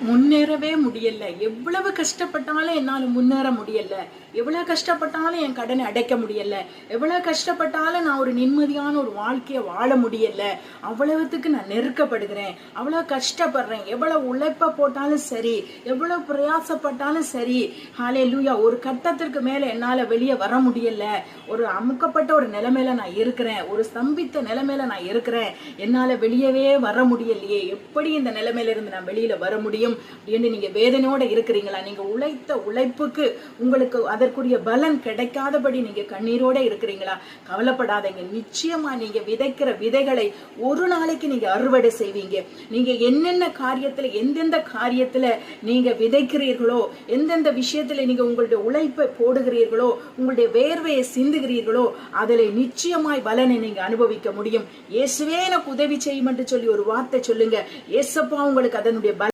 முன்னேறவே முடியல. எவ்வளவு கஷ்டப்பட்டாலும் என்னால முன்னேற முடியல. எவ்வளவு கஷ்டப்பட்டாலும் என் கடனை அடைக்க முடியல. எவ்வளவு கஷ்டப்பட்டாலும் நான் ஒரு நிம்மதியான ஒரு வாழ்க்கைய வாழ முடியல. அவ்வளவுத்துக்கு நான் நெருக்கப்படுகிறேன், அவ்வளவு கஷ்டப்படுறேன். எவ்வளவு உழைப்ப போட்டாலும் சரி, எவ்வளவு பிரயாசப்பட்டாலும் சரி, ஹல்லேலூயா, ஒரு கட்டத்திற்கு மேல என்னால வெளியே வர முடியல. ஒரு அமுக்கப்பட்ட ஒரு நிலைமையில நான் இருக்கிறேன், ஒரு ஸ்தம்பித்த நிலைமையில நான் இருக்கிறேன். என்னால வெளியவே வர முடியலையே, எப்படி இந்த நிலைமையில இருந்து நான் வெளியில வர முடியும் அப்படின்னு நீங்க வேதனையோட இருக்கிறீங்களா? நீங்க உழைத்த உழைப்புக்கு உங்களுக்கு அதற்குரிய பலன் கிடைக்காதபடி நீங்க கண்ணீரோட இருக்கிறீங்களா? கவலைப்படாதீங்க. நிச்சயமா நீங்க விதைக்கிற விதைகளை ஒரு நாளைக்கு நீங்க அறுவடை செய்வீங்க. நீங்க என்னென்ன காரியத்துல, எந்தெந்த காரியத்துல நீங்க விதைக்கிறீர்களோ, எந்தெந்த விஷயத்துல நீங்க உங்களுடைய உழைப்பை போடுகிறீர்களோ, உங்களுடைய வேர்வையை சிந்துகிறீர்களோ, அதில் நிச்சயமாய் பலனை நீங்க அனுபவிக்க முடியும். இயேசுவே எனக்கு உதவி செய்யும் என்று சொல்லி ஒரு வார்த்தை சொல்லுங்க. இயேசப்பா உங்களுக்கு அதனுடைய